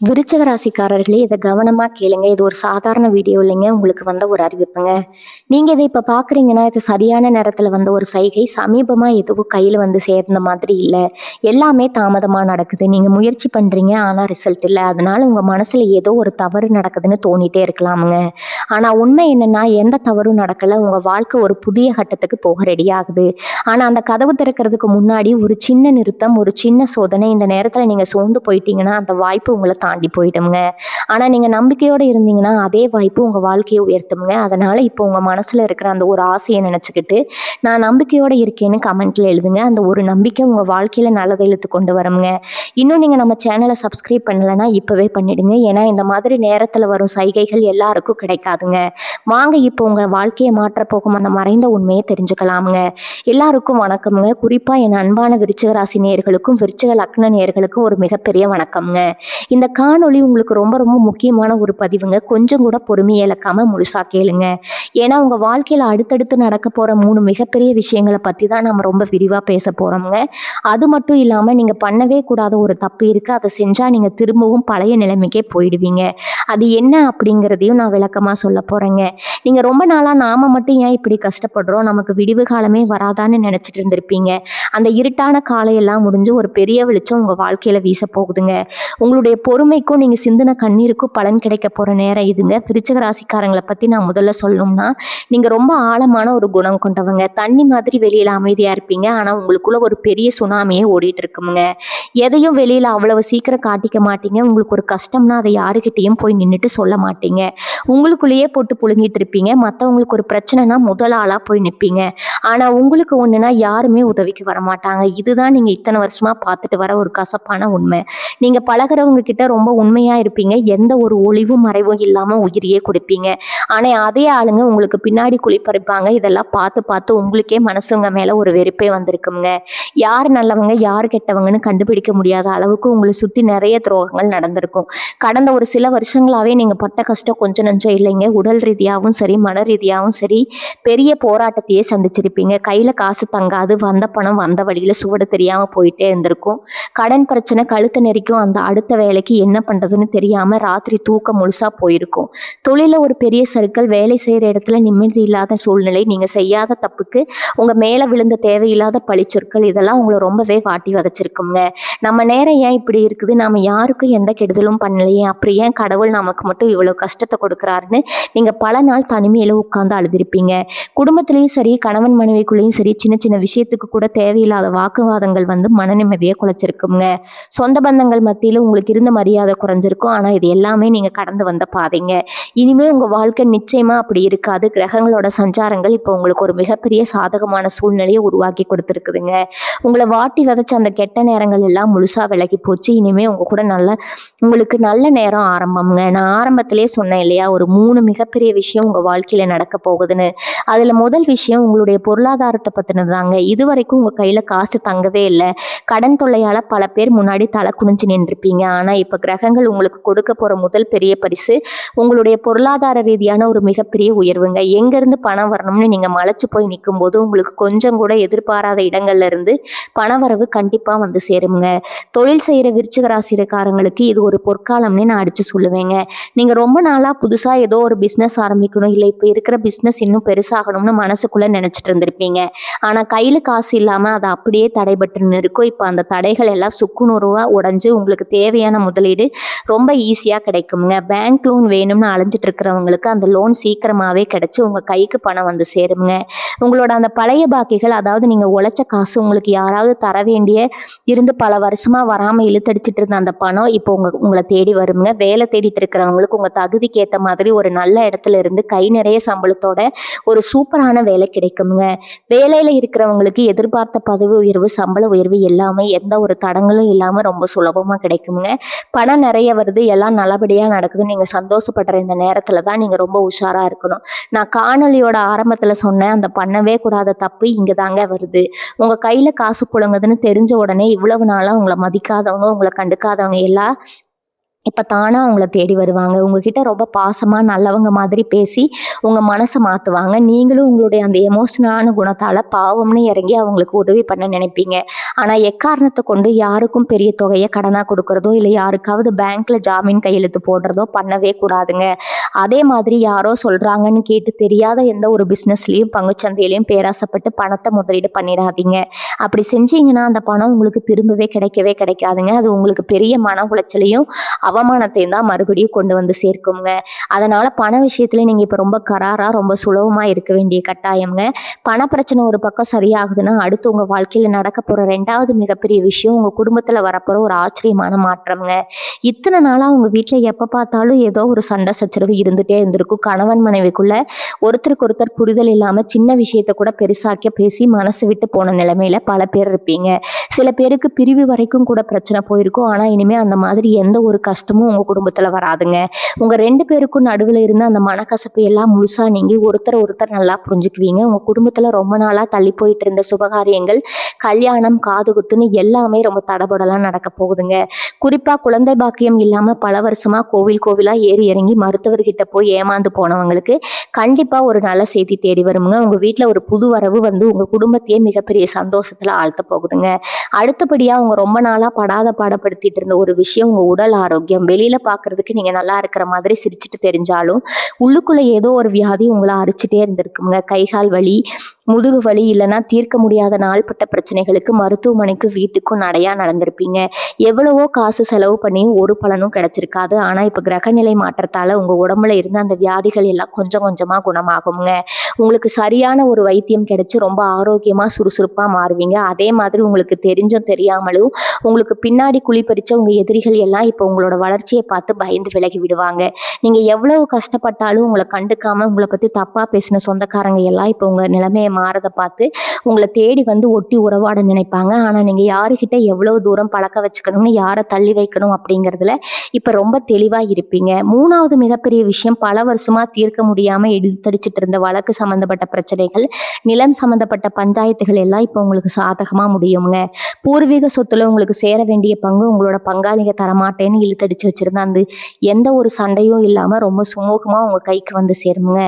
விருச்சிக ராசிக்காரர்களே இதை கவனமாக கேளுங்க. இது ஒரு சாதாரண வீடியோ இல்லைங்க, உங்களுக்கு வந்த ஒரு அறிவிப்புங்க. நீங்கள் இதை இப்போ பார்க்குறீங்கன்னா இது சரியான நேரத்தில் வந்த ஒரு சைகை. சமீபமாக எதுவும் கையில் வந்து சேர்ந்த மாதிரி இல்லை, எல்லாமே தாமதமாக நடக்குது. நீங்கள் முயற்சி பண்ணுறீங்க ஆனால் ரிசல்ட் இல்லை, அதனால உங்கள் மனசில் ஏதோ ஒரு தவறு நடக்குதுன்னு தோணிட்டே இருக்கலாமுங்க. ஆனால் உண்மை என்னென்னா எந்த தவறும் நடக்கலை, உங்கள் வாழ்க்கை ஒரு புதிய கட்டத்துக்கு போக ரெடி ஆகுது. ஆனால் அந்த கதவு திறக்கிறதுக்கு முன்னாடி ஒரு சின்ன நிறுத்தம், ஒரு சின்ன சோதனை. இந்த நேரத்தில் நீங்கள் சோர்ந்து போயிட்டீங்கன்னா அந்த வாய்ப்பு உங்களை தாண்டி போயிடுங்க. ஆனா நீங்க நம்பிக்கையோட இருந்தீங்கன்னா அதே வாய்ப்பு உங்க வாழ்க்கையை உயர்த்துங்க. அதனால இப்போ உங்க மனசுல இருக்கிற அந்த ஒரு ஆசையை நினைச்சுக்கிட்டு நான் நம்பிக்கையோட இருக்கேன்னு கமெண்ட்ல எழுதுங்க. அந்த ஒரு நம்பிக்கை உங்க வாழ்க்கையில நல்லதை இழுத்து கொண்டு வருங்க. இன்னும் நீங்க நம்ம சேனலை சப்ஸ்கிரைப் பண்ணலைன்னா இப்பவே பண்ணிடுங்க. ஏன்னா இந்த மாதிரி நேரத்துல வரும் சைகைகள் எல்லாருக்கும் கிடைக்காதுங்க. வாங்க இப்போ உங்க வாழ்க்கையை மாற்ற போகும் அந்த மறைந்த உண்மையை தெரிஞ்சுக்கலாமுங்க. எல்லாருக்கும் வணக்கம்ங்க. குறிப்பா என் அன்பான விருச்சிக ராசி நேயர்களுக்கும் விருச்சிக லக்ன நேயர்களுக்கும் ஒரு மிகப்பெரிய வணக்கம்ங்க. இந்த காணொளி உங்களுக்கு ரொம்ப ரொம்ப முக்கியமான ஒரு பதிவுங்க. கொஞ்சம் கூட பொறுமையை இழக்காம முழுசா கேளுங்க. ஏன்னா உங்க வாழ்க்கையில அடுத்தடுத்து நடக்க போற 3 மிகப்பெரிய விஷயங்களை பத்தி தான் நம்ம ரொம்ப விரிவா பேச போறோம்ங்க. அது மட்டும் இல்லாம நீங்க பண்ணவே கூடாத ஒரு தப்பு இருக்கு, அதை செஞ்சா நீங்க திரும்பவும் பழைய நிலைமைக்கே போயிடுவீங்க. அது என்ன அப்படிங்கிறதையும் நான் விளக்கமா சொல்ல போறேங்க. நீங்க ரொம்ப நாளா நாம மட்டும் ஏன் இப்படி கஷ்டப்படுறோம், நமக்கு விடிவு காலமே வராதான்னு நினைச்சிட்டு இருந்திருப்பீங்க. அந்த இருட்டான காலையெல்லாம் முடிஞ்சு ஒரு பெரிய வெளிச்சம் உங்க வாழ்க்கையில வீச போகுதுங்க. உங்களுடைய பொறுமைக்கும் நீங்க சிந்தின கண்ணீருக்கும் பலன் கிடைக்க போற நேரம் இதுங்க. விருச்சிக ராசிக்காரங்களை பத்தி நான் முதல்ல சொல்லணும்னா, நீங்க ரொம்ப ஆழமான ஒரு குணம் கொண்டவங்க. தண்ணி மாதிரி வெளியில அமைதியா இருப்பீங்க, ஆனா உங்களுக்குள்ள ஒரு பெரிய சுனாமியே ஓடிட்டு இருக்குங்க. எதையும் வெளியில அவ்வளவு சீக்கிரம் காட்டிக்க மாட்டீங்க. உங்களுக்கு ஒரு கஷ்டம்னா அதை யாருக்கிட்டையும் போய் நின்றுட்டு சொல்ல மாட்டீங்க. உங்களுக்குள்ளேயே போட்டு புழுங்கிட்டு இருப்பீங்க. மற்றவங்களுக்கு ஒரு பிரச்சனைனா முதல் ஆளா போய் நிற்பீங்க. ஆனா உங்களுக்கு ஒண்ணுனா யாருமே உதவிக்கு வரமாட்டாங்க. இதுதான் நீங்க இத்தனை வருஷமா பார்த்துட்டு வர ஒரு கசப்பான உண்மை. நீங்க பழகுறவங்க கிட்ட ரொம்ப உண்மையா இருப்பீங்க. எந்த ஒரு ஒளிவும் மறைவும் இல்லாம உயிரியே கொடுப்பீங்க. ஆனா அதே ஆளுங்க உங்களுக்கு பின்னாடி குழிப்பறிப்பாங்க. இதெல்லாம் பார்த்து பார்த்து உங்களுக்கே மனசுங்க மேல ஒரு வெறுப்பே வந்திருக்குங்க. யார் நல்லவங்க யார் கெட்டவங்கன்னு கண்டுபிடிக்க முடியாத அளவுக்கு உங்களை சுத்தி நிறைய துரோகங்கள் நடந்திருக்கும். கடந்த ஒரு சில வருஷங்களாவே நீங்க பட்ட கஷ்டம் கொஞ்சம் நஞ்சம் இல்லைங்க. உடல் ரீதியாகவும் சரி, மன ரீதியாகவும் சரி, பெரிய போராட்டத்தையே சந்திச்சிருப்பீங்க. கையில காசு தங்காது, வந்த பணம் வந்த வழியில சுவடு தெரியாம போயிட்டே இருந்திருக்கும். கடன் பிரச்சனை கழுத்து நெரிக்கும். அந்த அடுத்த வேலைக்கு என்ன பண்றதுன்னு தெரியாம ராத்திரி தூக்கம் முழுசா போயிருக்கும். தொழில ஒரு பெரிய சறுக்கல், வேலை செய்யற இடத்துல நிம்மதி இல்லாத சூழ்நிலை, நீங்க செய்யாத தப்புக்கு உங்க மேல விழுந்த தேவையில்லாத பழிச்சொற்கள், இதெல்லாம் உங்களை ரொம்பவே வாட்டி வதைச்சிருக்குங்க. நம்ம நேரம் ஏன் இப்படி இருக்குது, நாம யாருக்கும் எந்த கெடுதலும் பண்ணலையே, அப்புறம் ஏன் கடவுள் நமக்கு மட்டும் இவ்வளவு கஷ்டத்தை கொடுக்குறாருன்னு நீங்க பல நாள் தனிமையில உட்கார்ந்து அழுதிருப்பீங்க. குடும்பத்திலையும் சரி, கணவன் மனைவிக்குள்ளேயும் சரி, சின்ன சின்ன விஷயத்துக்கு கூட தேவையில்லாத வாக்குவாதங்கள் வந்து மன நிம்மதியை குலைச்சிருக்குங்க. சொந்த பந்தங்கள் மத்தியில உங்களுக்கு இருந்த மரியாதை குறைஞ்சிருக்கும். ஆனா இது எல்லாமே நீங்க கடந்து வந்த பாதைங்க. இனிமே உங்க வாழ்க்கை நிச்சயமா அப்படி இருக்காது. கிரகங்களோட சஞ்சாரங்கள் இப்போ உங்களுக்கு ஒரு மிகப்பெரிய சாதகமான சூழ்நிலையை உருவாக்கி கொடுத்துருக்குதுங்க. உங்களை வாட்டி விதைச்ச அந்த கெட்ட நேரங்கள் எல்லாம் முழுசா விலகி போச்சு. இனிமே உங்க கூட உங்களுக்கு நல்ல நேரம் ஆரம்பம்ங்க. நான் ஆரம்பத்திலே சொன்னேன் இல்லையா, ஒரு 3 மிகப்பெரிய விஷயம் உங்க வாழ்க்கையில நடக்க போகுதுன்னு. அதுல முதல் விஷயம் உங்களுடைய பொருளாதாரத்தை பத்தினதாங்க. இதுவரைக்கும் உங்க கையில காசு தங்கவே இல்லை. கடன் தொல்லையால பல பேர் முன்னாடி தலை குனிஞ்சு நின்றுப்பீங்க. ஆனா இப்ப கிரகங்கள் உங்களுக்கு கொடுக்க போற முதல் பெரிய பரிசு உங்களுடைய பொருளாதார ரீதியான ஒரு மிகப்பெரிய உயர்வுங்க. எங்க இருந்து பணம் வரணும்னு நீங்க மலைச்சு போய் நிற்கும் போது உங்களுக்கு கொஞ்சம் கூட எதிர்பாராத இடங்கள்ல இருந்து பணவரவு கண்டிப்பா வந்து சேருங்க. தொழில் செய்யற விருச்சிக ராசிக்காரங்களுக்கு இது ஒரு பொற்காலம்னே நான் அடிச்சு சொல்லுவேங்க. நீங்க ரொம்ப நாளா புதுசா ஏதோ ஒரு பிசினஸ் ஆரம்பிக்கணும், இல்லை இப்ப இருக்கிற பிசினஸ் இன்னும் பெருசாகணும்னு மனசுக்குள்ள நினைச்சிட்டு இருந்திருப்பீங்க. ஆனா கையில காசு இல்லாம அதை அப்படியே தடைபட்டு இருக்கும். இப்ப அந்த தடைகள் எல்லாம் சுக்குநூறுவா உடைஞ்சு உங்களுக்கு தேவையான முதலீடு ரொம்ப ஈஸியா கிடைக்குங்க. பேங்க் லோன் வேணும்னு அலைஞ்சிட்டு இருக்கிறவங்களுக்கு அந்த லோன் சீக்கிரமாவே கிடைச்சு உங்க கைக்கு பணம் வந்து சேருங்க. உங்களோட அந்த பழைய பாக்கிகள், அதாவது நீங்க உழைச்ச காசு, உங்களுக்கு யாராவது தர வேண்டிய இருந்து பல வருஷமா வராம இழுத்தடிச்சிட்டு இருந்த அந்த பணம் இப்போ உங்களை தேடி வருங்க. வேலை தேடிட்டு இருக்கிறவங்களுக்கு உங்க தகுதிக்கு ஏற்ற மாதிரி ஒரு நல்ல இடத்துல இருந்து கை நிறைய சம்பளத்தோட ஒரு சூப்பரான வேலை கிடைக்குங்க. வேலையில இருக்கிறவங்களுக்கு எதிர்பார்த்த பதவி உயர்வு, சம்பள உயர்வு எல்லாமே எந்த ஒரு தடங்களும் இல்லாம ரொம்ப சுலபமா கிடைக்குங்க. பணம் நிறைய வருது, எல்லாம் நல்லபடியா நடக்குது, நீங்க சந்தோஷப்படுற இந்த நேரத்துல தான் நீங்க ரொம்ப உஷாரா இருக்கணும். நான் காணொலியோட ஆரம்பத்துல சொன்னேன், அந்த பண்ணவே கூடாத தப்பு இங்க தாங்க வருது. உங்க கையில காசு புழங்குதுன்னு தெரிஞ்ச உடனே இவ்வளவு நாளா உங்களை மதிக்காதவங்க, உங்களை கண்டுக்காதவங்க எல்லாம் இப்ப தானா உங்கள தேடி வருவாங்க. உங்ககிட்ட ரொம்ப பாசமா நல்லவங்க மாதிரி பேசி உங்க மனச மாத்துவாங்க. நீங்களும் உங்களுடைய அந்த எமோஷனலான குணத்தால பாவம்னு இறங்கி அவங்களுக்கு உதவி பண்ண நினைப்பீங்க. ஆனா எக்காரணத்த கொண்டு யாருக்கும் பெரிய தொகைய கடனா குடுக்குறதோ, இல்ல யாருக்காவது பேங்க்ல ஜாமீன் கையெழுத்து போடுறதோ பண்ணவே கூடாதுங்க. அதே மாதிரி யாரோ சொல்றாங்கன்னு கேட்டு தெரியாத எந்த ஒரு பிசினஸ்லயும் பங்குச்சந்தையிலயும் பேராசைப்பட்டு பணத்த முதலீடு பண்ணிடாதீங்க. அப்படி செஞ்சீங்கன்னா அந்த பணம் உங்களுக்கு திரும்பவே கிடைக்கவே கிடைக்காதுங்க. அது உங்களுக்கு பெரிய மன உளைச்சலையும் அவமானத்தையும் தான் மறுபடியும் கொண்டு வந்து சேர்க்குங்க. அதனால பண விஷயத்துல நீங்க இப்ப ரொம்ப கராரா, ரொம்ப சுலபமா இருக்க வேண்டிய கட்டாயம்ங்க. பண பிரச்சனை ஒரு பக்கம் சரியாகுதுன்னா, அடுத்து உங்க வாழ்க்கையில நடக்க போற 2வது மிகப்பெரிய விஷயம் உங்க குடும்பத்துல வரப்போற ஒரு ஆச்சரியமான மாற்றம்ங்க. இத்தனை நாளா உங்க வீட்ல எப்ப பார்த்தாலும் ஏதோ ஒரு சண்டை சச்சரவு இருந்துட்டே இருந்திருக்கும். கணவன் மனைவிக்குள்ள ஒருத்தருக்கு ஒருத்தர் புரிதல் இல்லாம சின்ன விஷயத்த கூட பெருசாக்கி பேசி மனசு விட்டு போன நிலைமையில பல பேர் இருப்பீங்க. சில பேருக்கு பிரிவு வரைக்கும் கூட பிரச்சனை போயிருக்கும். ஆனா இனிமே அந்த மாதிரி எந்த ஒரு கஷ்டமும் உங்க குடும்பத்துல வராதுங்க. உங்க 2 பேருக்கும் நடுவுல இருந்த அந்த மனக்கசப்பு எல்லாம் முழுசா நீங்கி ஒருத்தர் ஒருத்தர் நல்லா புரிஞ்சுக்குவீங்க. உங்க குடும்பத்துல ரொம்ப நாளா தள்ளி போயிட்டு இருந்த சுபகாரியங்கள், கல்யாணம், காதுகுத்துன்னு எல்லாமே ரொம்ப தடபுடலா நடக்க போகுதுங்க. குறிப்பா குழந்தை பாக்கியம் இல்லாம பல வருஷமா கோவில் கோவிலா ஏறி இறங்கி மருத்துவர்கிட்ட போய் ஏமாந்து போனவங்களுக்கு கண்டிப்பா ஒரு நல்ல செய்தி தேடி வருமுங்க. உங்க வீட்ல ஒரு புது வரவு வந்து உங்க குடும்பத்தையே மிகப்பெரிய சந்தோஷத்துல ஆழ்த்த போகுதுங்க. அடுத்தபடியா அவங்க ரொம்ப நாளா படாத பாடப்படுத்திட்டு இருந்த ஒரு விஷயம் உங்க உடல் ஆரோக்கியம். வெளியில பார்க்கறதுக்கு நீங்க நல்லா இருக்கிற மாதிரி சிரிச்சுட்டு தெரிஞ்சாலும், உள்ளுக்குள்ள ஏதோ ஒரு வியாதி உங்கள அரிச்சுட்டே இருந்திருக்குங்க. கை, கால் வலி, முதுகு வலி இல்லைன்னா தீர்க்க முடியாத நாள்பட்ட பிரச்சனைகளுக்கு மருத்துவமனைக்கும் வீட்டுக்கும் நடையா நடந்திருப்பீங்க. எவ்வளவோ காசு செலவு பண்ணியும் ஒரு பலனும் கிடைச்சிருக்காது. ஆனா இப்ப கிரகநிலை மாற்றத்தால உங்க உடம்புல இருந்த அந்த வியாதிகள் எல்லாம் கொஞ்சம் கொஞ்சமா குணமாகுங்க. உங்களுக்கு சரியான ஒரு வைத்தியம் கிடைச்சு ரொம்ப ஆரோக்கியமா சுறுசுறுப்பா மாறுவீங்க. அதே மாதிரி உங்களுக்கு தெரிஞ்சும் தெரியாமலும் உங்களுக்கு பின்னாடி குழிபறிச்ச உங்க எதிரிகள் எல்லாம் இப்போ உங்களோட வளர்ச்சியை பார்த்து பயந்து விலகி விடுவாங்க. நீங்க எவ்வளவு கஷ்டப்பட்டாலும் உங்களை கண்டுக்காம உங்களை பத்தி தப்பா பேசின சொந்தக்காரங்க எல்லாம் இப்போ உங்க நிலைமையை மாறதை பார்த்து உங்களை தேடி வந்து ஒட்டி உறவாட நினைப்பாங்க. ஆனா நீங்க யாருக்கிட்ட எவ்வளவு தூரம் பழக்க வச்சுக்கணும்னு, யாரை தள்ளி வைக்கணும் அப்படிங்கிறதுல இப்ப ரொம்ப தெளிவா இருப்பீங்க. 3வது மிகப்பெரிய விஷயம், பல வருஷமா தீர்க்க முடியாம இழுத்தடிச்சிட்டு இருந்த வழக்கு சம்பந்தப்பட்ட பிரச்சனைகள், நிலம் சம்பந்தப்பட்ட பஞ்சாயத்துகள் எல்லாம் இப்போ உங்களுக்கு சாதகமா முடியுங்க. பூர்வீக சொத்துல உங்களுக்கு சேர வேண்டிய பங்கு உங்களோட பங்காளிங்க தரமாட்டேன்னு இழுத்தடிச்சு வச்சிருந்த அந்த எந்த ஒரு சண்டையும் இல்லாம ரொம்ப சுமூகமா உங்க கைக்கு வந்து சேருங்க.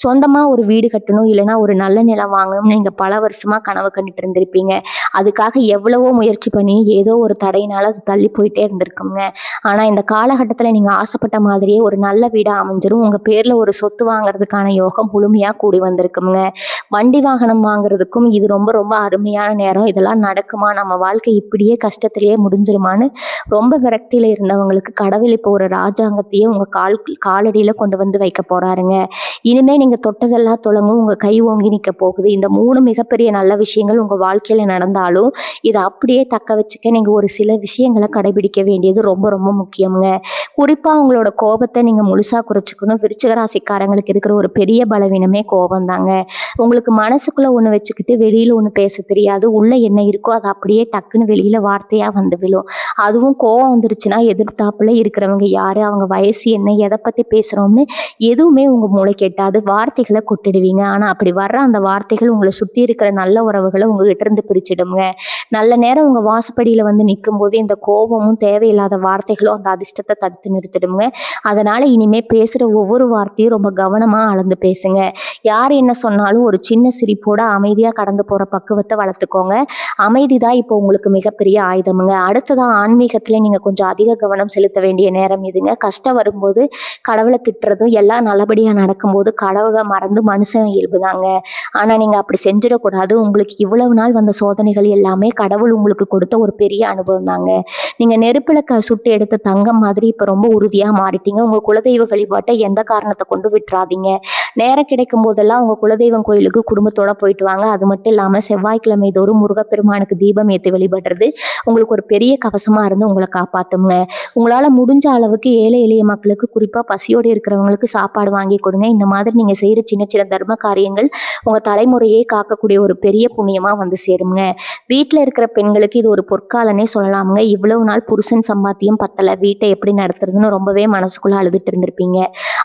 சொந்தமா ஒரு வீடு கட்டணும், இல்லைன்னா ஒரு நல்ல நிலம் வாங்கணும்னு நீங்க பல வருஷமா கனவு கண்டுட்டு இருந்திருப்பீங்க. அதுக்காக எவ்வளவோ முயற்சி பண்ணி ஏதோ ஒரு தடையினால அது தள்ளி போயிட்டே இருந்திருக்குங்க. ஆனா இந்த காலகட்டத்துல நீங்க ஆசைப்பட்ட மாதிரியே ஒரு நல்ல வீடா அமைஞ்சிரும். உங்க பேர்ல ஒரு சொத்து வாங்குறதுக்கான யோகம் முழுமையா கூடி வந்திருக்குங்க. வண்டி வாகனம் வாங்குறதுக்கும் இது ரொம்ப ரொம்ப அருமையான நேரம். இதெல்லாம் நடக்குமா, நம்ம வாழ்க்கை இப்படியே கஷ்டத்திலேயே முடிஞ்சிருமான்னு ரொம்ப விரக்தியில இருந்தவங்களுக்கு கடவுள் இப்போ ஒரு ராஜாங்கத்தையே உங்க காலடியில கொண்டு வந்து வைக்க போறாருங்க. இனிமே நீங்க தொட்டதெல்லாம் தொடங்கும், உங்க கை ஓங்கி நிற்க போகுது. இந்த 3 மிகப்பெரிய நல்ல விஷயங்கள் உங்க வாழ்க்கையில நடந்தாலும் இதை அப்படியே தக்க வச்சுக்க நீங்க ஒரு சில விஷயங்களை கடைபிடிக்க வேண்டியது ரொம்ப ரொம்ப முக்கியம்ங்க. குறிப்பா உங்களோட கோபத்தை நீங்க முழுசா குறைச்சிக்கணும். விருச்சிக ராசிக்காரங்களுக்கு இருக்கிற ஒரு பெரிய பலவீனமே கோபம் தாங்க. உங்களுக்கு மனசுக்குள்ள ஒண்ணு வச்சுக்கிட்டு வெளியில ஒண்ணு பேச தெரியாது. உள்ள என்ன இருக்கோ அது அப்படியே டக்குன்னு வெளியில வார்த்தையா வந்து விழும். அதுவும் கோவம் வந்துருச்சுன்னா எதிர்த்தாப்புல இருக்கிறவங்க யாரு, அவங்க வயசு என்ன, எதை பத்தி பேசுறோம்னு எதுவுமே உங்க மூளை கேட்டாது. வார்த்தைகளை கொட்டிடுவீங்க. ஆனா அப்படி வர்ற அந்த வார்த்தைகள் உங்களை சுத்தி இருக்கிற நல்ல உறவுகளை உங்ககிட்ட இருந்து பிரிச்சிடுங்க. நல்ல நேரம் உங்க வாசப்படியில வந்து நிற்கும் போது இந்த கோபமும் தேவையில்லாத வார்த்தைகளும் அந்த அதிர்ஷ்டத்தை தடுத்து நிறுத்திடுங்க. அதனால இனிமே பேசுற ஒவ்வொரு வார்த்தையும் ரொம்ப கவனமா அளந்து பேசுங்க. யார் என்ன சொன்னாலும் ஒரு சின்ன சிரிப்போட அமைதியா கடந்து போற பக்குவத்தை வளர்த்துக்கோங்க. அமைதி தான் இப்போ உங்களுக்கு மிகப்பெரிய ஆயுதமுங்க. அடுத்ததான் ஆன்மீகத்துல நீங்க கொஞ்சம் அதிக கவனம் செலுத்த வேண்டிய நேரம் இதுங்க. கஷ்டம் வரும்போது கடவுளை திட்டுறதும், எல்லாம் நல்லபடியா நடக்கும்போது கடவுளை மறந்து மனுஷன் இயல்புதாங்க. ஆனா நீங்க அப்படி செஞ்சிடக்கூடாது. உங்களுக்கு இவ்வளவு நாள் வந்த சோதனைகள் எல்லாமே கடவுள் உங்களுக்கு கொடுத்த ஒரு பெரிய அனுபவம் தாங்க. நீங்க நெருப்புல சுட்டு எடுத்த தங்கம் மாதிரி இப்ப ரொம்ப உறுதியா மாறிட்டீங்க. உங்க குலதெய்வ வழிபாட்டை எந்த காரணத்தை கொண்டு விட்டுறாதீங்க. நேரம் கிடைக்கும் போதெல்லாம் உங்க குலதெய்வம் கோயிலுக்கு குடும்பத்தோட போயிட்டு வாங்க. அது மட்டும் இல்லாம செவ்வாய்க்கிழமை தோறும் முருகப்பெருமானுக்கு தீபம் ஏற்றி வழிபடுறது உங்களுக்கு ஒரு பெரிய கவசமா இருந்து உங்களை காப்பாத்துங்க. உங்களால முடிஞ்ச அளவுக்கு ஏழை எளிய மக்களுக்கு, குறிப்பா பசியோடு இருக்கிறவங்களுக்கு சாப்பாடு வாங்கி கொடுங்க. இந்த மாதிரி நீங்க செய்யற சின்ன சின்ன தர்ம காரியங்கள் உங்க தலைமுறையே காக்கக்கூடிய ஒரு பெரிய புண்ணியமா வந்து சேருங்க. வீட்டுல இருக்கிற பெண்களுக்கு இது ஒரு பொற்காலனே சொல்லலாமுங்க. இவ்வளவு நாள் புருஷன் சம்பாத்தியம் பத்தல, வீட்டை எப்படி நடத்துறதுன்னு ரொம்பவே மனசுக்குள்ள அழுதுட்டு இருந்திருப்பீங்க.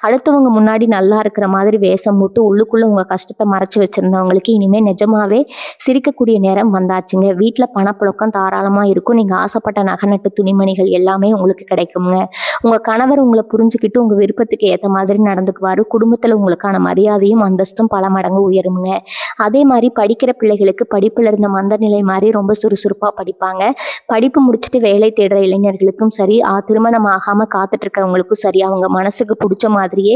அடுத்தவங்க முன்னாடி நல்லா இருக்கிற மாதிரி வேஷம் போட்டு உள்ளுக்குள்ள உங்க கஷ்டத்தை மறைச்சு வச்சிருந்தவங்களுக்கு இனிமே நிஜமாவே சிரிக்கக்கூடிய நேரம் வந்தாச்சுங்க. வீட்டில் பணப்புழக்கம் தாராளமாக இருக்கும். நீங்கள் ஆசைப்பட்ட நகை நட்டு துணிமணிகள் எல்லாமே உங்களுக்கு கிடைக்குங்க. உங்கள் கணவர் உங்களை புரிஞ்சுக்கிட்டு உங்கள் விருப்பத்துக்கு ஏற்ற மாதிரி நடந்துக்குவார். குடும்பத்தில் உங்களுக்கான மரியாதையும் அந்தஸ்தும் பல மடங்கு உயருங்க. அதே மாதிரி படிக்கிற பிள்ளைகளுக்கு படிப்பில் இருந்த மந்த நிலை மாதிரி ரொம்ப சுறுசுறுப்பாக படிப்பாங்க. படிப்பு முடிச்சுட்டு வேலை தேடுற இளைஞர்களுக்கும் சரி, திருமணம் ஆகாமல் காத்துட்டு இருக்கிறவங்களுக்கும் சரி, அவங்க மனசுக்கு பிடிச்ச மாதிரியே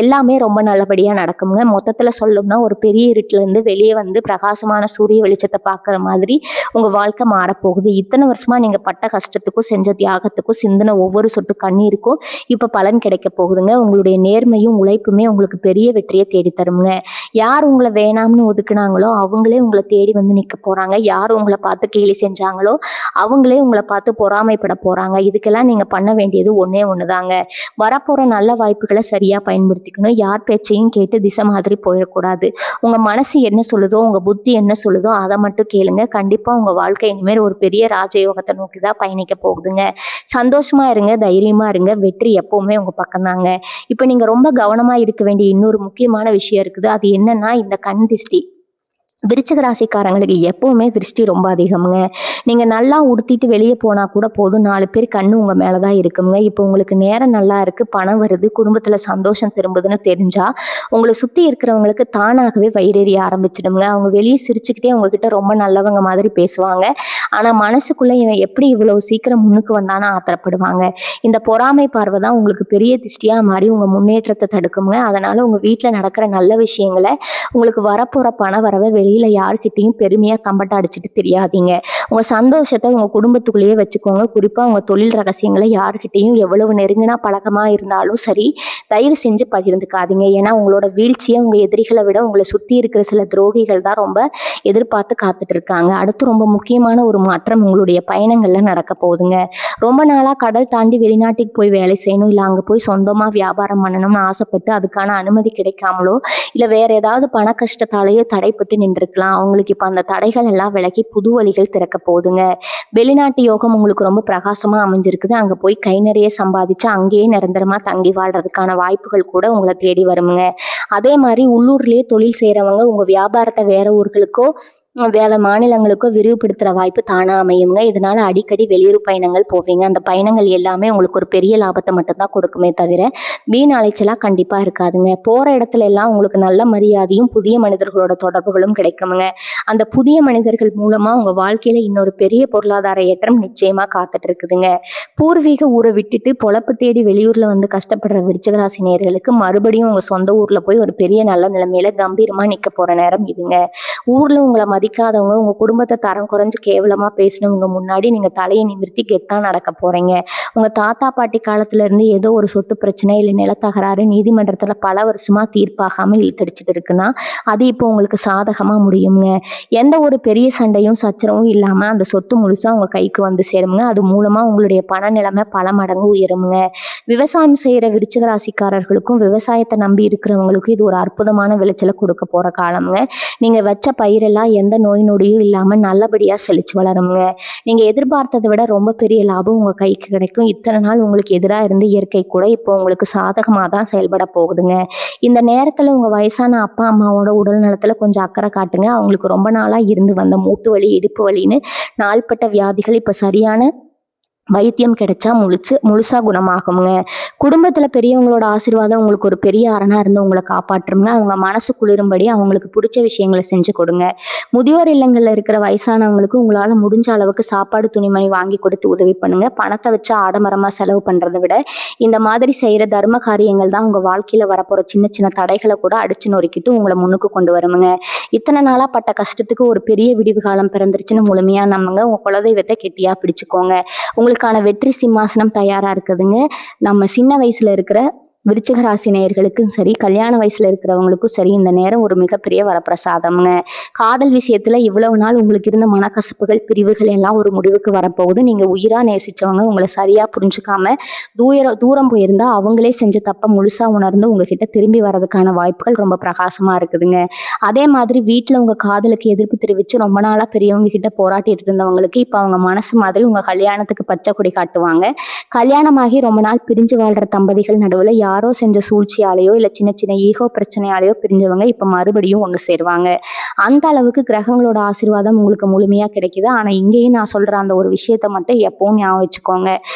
எல்லாமே ரொம்ப நல்லபடியாக நடக்குங்க. மொத்தத்தில் சொல்லணும்னா ஒரு பெரிய இருட்டிலேருந்து வெளியே வந்து பிரகாசமான சூரிய வெளிச்சத்தை பார்க்குற மாதிரி உங்கள் வாழ்க்கை மாறப்போகுது. இத்தனை வருஷமாக நீங்கள் பட்ட கஷ்டத்துக்கும் செஞ்ச தியாகத்துக்கும் சிந்தின ஒவ்வொரு சொட்டு கண்ணீருக்கும் இப்போ பலன் கிடைக்க போகுதுங்க. உங்களுடைய நேர்மையும் உழைப்புமே உங்களுக்கு பெரிய வெற்றியை தேடி தருங்க. யார் உங்களை வேணாம்னு ஒதுக்குனாங்களோ அவங்களே உங்களை தேடி வந்து நிற்க போகிறாங்க. யார் உங்களை பார்த்து கேலி செஞ்சாங்களோ அவங்களே உங்களை பார்த்து பொறாமைப்பட போகிறாங்க. இதுக்கெல்லாம் நீங்கள் பண்ண வேண்டியது ஒன்றே ஒன்று தாங்க. வரப்போகிற நல்ல வாய்ப்புகளை சரியாக பயன்படுத்திக்கணும். யார் பேச்சையும் கேட்டு திசை மாதிரி போயிடக்கூடாது. உங்கள் மனசு என்ன சொல்லுதோ, உங்கள் புத்தி என்ன சொல்லுதோ அதை மட்டும் கேளுங்க. கண்டிப்பாக உங்கள் வாழ்க்கை இனிமேல் ஒரு பெரிய ராஜயோகத்தை நோக்கி தான் பயணிக்க போகுதுங்க. சந்தோஷமா இருங்க, தைரியமா இருங்க. வெற்றி எப்பவுமே உங்க பக்கம் தாங்க. இப்போ நீங்க ரொம்ப கவனமா இருக்க வேண்டிய இன்னொரு முக்கியமான விஷயம் இருக்குது. அது என்னன்னா இந்த கண் திஷ்டி. விருச்சிக ராசிக்காரங்களுக்கு எப்பவுமே திருஷ்டி ரொம்ப அதிகம்ங்க. நீங்கள் நல்லா உடுத்திட்டு வெளியே போனால் கூட போதும், 4 பேர் கண்ணு உங்கள் மேலே தான் இருக்குங்க. இப்போ உங்களுக்கு நேரம் நல்லா இருக்குது, பணம் வருது, குடும்பத்தில் சந்தோஷம் திரும்புதுன்னு தெரிஞ்சால் உங்களை சுற்றி இருக்கிறவங்களுக்கு தானாகவே வயிறெறிய ஆரம்பிச்சிடுங்க. அவங்க வெளியே சிரிச்சுக்கிட்டே உங்ககிட்ட ரொம்ப நல்லவங்க மாதிரி பேசுவாங்க. ஆனால் மனசுக்குள்ளே இவன் எப்படி இவ்வளவு சீக்கிரம் முன்னுக்கு வந்தானு ஆத்திரப்படுவாங்க. இந்த பொறாமை பார்வை தான் உங்களுக்கு பெரிய திஷ்டியாக மாறி உங்கள் முன்னேற்றத்தை தடுக்குங்க. அதனால் உங்கள் வீட்டில் நடக்கிற நல்ல விஷயங்களை, உங்களுக்கு வரப்போகிற பண வரவை வெளியில் யார்கிட்டையும் பெருமையாக தம்பட்ட அடிச்சுட்டு தெரியாதீங்க. உங்கள் சந்தோஷத்தை உங்கள் குடும்பத்துக்குள்ளேயே வச்சுக்கோங்க. குறிப்பாக உங்கள் தொழில் ரகசியங்களை யார்கிட்டையும் எவ்வளவு நெருங்கினா பழக்கமாக இருந்தாலும் சரி, தயவு செஞ்சு பகிர்ந்துக்காதீங்க. ஏன்னா உங்களோட வீழ்ச்சியை உங்கள் எதிரிகளை விட உங்களை சுற்றி இருக்கிற சில துரோகிகள் தான் ரொம்ப எதிர்பார்த்து காத்துட்டு இருக்காங்க. அடுத்து ரொம்ப முக்கியமான ஒரு மாற்றம் உங்களுடைய பயணங்களில் நடக்க போகுதுங்க. ரொம்ப நாளாக கடல் தாண்டி வெளிநாட்டுக்கு போய் வேலை செய்யணும், இல்லை அங்கே போய் சொந்தமாக வியாபாரம் பண்ணணும்னு ஆசைப்பட்டு அதுக்கான அனுமதி கிடைக்காமலோ இல்லை வேற ஏதாவது பண கஷ்டத்தாலேயோ தடைப்பட்டு நின்றுருக்கலாம். அவங்களுக்கு இப்போ அந்த தடைகள் எல்லாம் விலகி புது வழிகள் திறக்க போகுதுங்க. வெளிநாட்டு யோகம் உங்களுக்கு ரொம்ப பிரகாசமாக அமைஞ்சிருக்குது. அங்கே போய் கை நிறைய சம்பாதிச்சு அங்கேயே நிரந்தரமாக தங்கி வாழ்றதுக்கான வாய்ப்புகள் கூட உங்களை தேடி வருங்க. அதே மாதிரி உள்ளூர்லேயே தொழில் செய்கிறவங்க உங்கள் வியாபாரத்தை வேற ஊர்களுக்கோ வேலை மாநிலங்களுக்கோ விரிவுபடுத்துகிற வாய்ப்பு தானாக அமையுங்க. இதனால் அடிக்கடி வெளியூர் பயணங்கள் போவீங்க. அந்த பயணங்கள் எல்லாமே உங்களுக்கு ஒரு பெரிய லாபத்தை மட்டும்தான் கொடுக்குமே தவிர வீண் அலைச்சலாக கண்டிப்பாக இருக்காதுங்க. போகிற இடத்துல எல்லாம் உங்களுக்கு நல்ல மரியாதையும் புதிய மனிதர்களோட தொடர்புகளும் கிடைக்குங்க. அந்த புதிய மனிதர்கள் மூலமாக உங்கள் வாழ்க்கையில் இன்னொரு பெரிய பொருளாதார ஏற்றம் நிச்சயமாக காத்துட்டு இருக்குதுங்க. பூர்வீக ஊரை விட்டுட்டு பொழப்பு தேடி வெளியூரில் வந்து கஷ்டப்படுற விருச்சிக ராசி நேயர்களுக்கு மறுபடியும் உங்கள் சொந்த ஊரில் போய் ஒரு பெரிய நல்ல நிலைமையில கம்பீரமாக நிற்க போகிற நேரம் இதுங்க. ஊரில் உங்களை மதிக்காதவங்க, உங்கள் குடும்பத்தை தரம் குறைஞ்சு கேவலமாக பேசினவங்க முன்னாடி நீங்கள் தலையை நிமிர்த்தி கெத்தாக நடக்க போகிறீங்க. உங்கள் தாத்தா பாட்டி காலத்துலேருந்து ஏதோ ஒரு சொத்து பிரச்சனை இல்லை நிலத்தகராறு நீதிமன்றத்தில் பல வருஷமாக தீர்ப்பாகாமல் இழுத்தடிச்சிட்டு இருக்குன்னா அது இப்போ உங்களுக்கு சாதகமாக முடியுங்க. எந்த ஒரு பெரிய சண்டையும் சச்சரவும் இல்லாமல் அந்த சொத்து முழுசாக உங்கள் கைக்கு வந்து சேருங்க. அது மூலமாக உங்களுடைய பண நிலைமை பல மடங்கு உயருங்க. விவசாயம் செய்கிற விருச்சிக ராசிக்காரர்களுக்கும் விவசாயத்தை நம்பி இருக்கிறவங்களுக்கும் இது ஒரு அற்புதமான விளைச்சலை கொடுக்க போகிற காலம்ங்க. நீங்கள் வச்ச பயிரெல்லாம் எந்த நோய் நொடியும் இல்லாமல் நல்லபடியாக செழிச்சு வளருங்க. நீங்கள் எதிர்பார்த்ததை விட ரொம்ப பெரிய லாபம் உங்கள் கைக்கு கிடைக்கும். இத்தனை நாள் உங்களுக்கு எதிராக இருந்து இயற்கை கூட இப்போ உங்களுக்கு சாதகமாக தான் செயல்பட போகுதுங்க. இந்த நேரத்தில் உங்கள் வயசான அப்பா அம்மாவோட உடல் நலத்தில் கொஞ்சம் அக்கறை காட்டுங்க. அவங்களுக்கு ரொம்ப நாளாக இருந்து வந்த மூட்டு வலி இடுப்பு வலின்னு நாள்பட்ட வியாதிகள் இப்போ சரியான வைத்தியம் கிடைச்சா முழுசா குணமாகுங்க. குடும்பத்துல பெரியவங்களோட ஆசீர்வாதம் உங்களுக்கு ஒரு பெரிய அரணா இருந்து உங்களை காப்பாற்றுங்க. அவங்க மனசு குளிரும்படி அவங்களுக்கு பிடிச்ச விஷயங்களை செஞ்சு கொடுங்க. முதியோர் இல்லங்கள்ல இருக்கிற வயசானவங்களுக்கு உங்களால முடிஞ்ச அளவுக்கு சாப்பாடு துணிமணி வாங்கி கொடுத்து உதவி பண்ணுங்க. பணத்தை வச்சு ஆடம்பரமா செலவு பண்றதை விட இந்த மாதிரி செய்யற தர்ம காரியங்கள் தான் உங்க வாழ்க்கையில வரப்போற சின்ன சின்ன தடைகளை கூட அடிச்சு நொறுக்கிட்டு உங்களை முன்னுக்கு கொண்டு வருங்க. இத்தனை நாளா பட்ட கஷ்டத்துக்கு ஒரு பெரிய விடிவு காலம் பிறந்துருச்சுன்னு முழுமையா நம்புங்க. உங்க குலதெய்வத்தை கெட்டியா பிடிச்சுக்கோங்க. உங்களுக்கான வெற்றி சிம்மாசனம் தயாரா இருக்குதுங்க. நம்ம சின்ன வயசுல இருக்கிற விருச்சிக ராசி நேயர்களுக்கும் சரி, கல்யாண வயசுல இருக்கிறவங்களுக்கும் சரி, இந்த நேரம் ஒரு மிகப்பெரிய வரப்பிரசாதம்ங்க. காதல் விஷயத்துல இவ்வளவு நாள் உங்களுக்கு இருந்த மனக்கசப்புகள் பிரிவுகள் எல்லாம் ஒரு முடிவுக்கு வரப்போகுது. நீங்க உயிரா நேசிச்சவங்க உங்களை சரியா புரிஞ்சுக்காம தூரம் போயிருந்தா அவங்களே செஞ்ச தப்ப முழுசா உணர்ந்து உங்ககிட்ட திரும்பி வர்றதுக்கான வாய்ப்புகள் ரொம்ப பிரகாசமா இருக்குதுங்க. அதே மாதிரி வீட்டுல உங்க காதலுக்கு எதிர்ப்பு தெரிவிச்சு ரொம்ப நாளா பெரியவங்க கிட்ட போராட்டிட்டு இருந்தவங்களுக்கு இப்ப அவங்க மனசு மாதிரி உங்க கல்யாணத்துக்கு பச்சை கொடி காட்டுவாங்க. கல்யாணமாகி ரொம்ப நாள் பிரிஞ்சு வாழ்ற தம்பதிகள் நடுவுல யாரோ செஞ்ச சூழ்ச்சியாலேயோ இல்லை சின்ன சின்ன ஈகோ பிரச்சனையாலேயோ பிரிஞ்சவங்க இப்போ மறுபடியும் ஒன்று சேருவாங்க. அந்த அளவுக்கு கிரகங்களோட ஆசீர்வாதம் உங்களுக்கு முழுமையாக கிடைக்குது. ஆனால் இங்கேயும் நான் சொல்கிற அந்த ஒரு விஷயத்த மட்டும் எப்பவும் ஞாபகம் வச்சுக்கோங்க.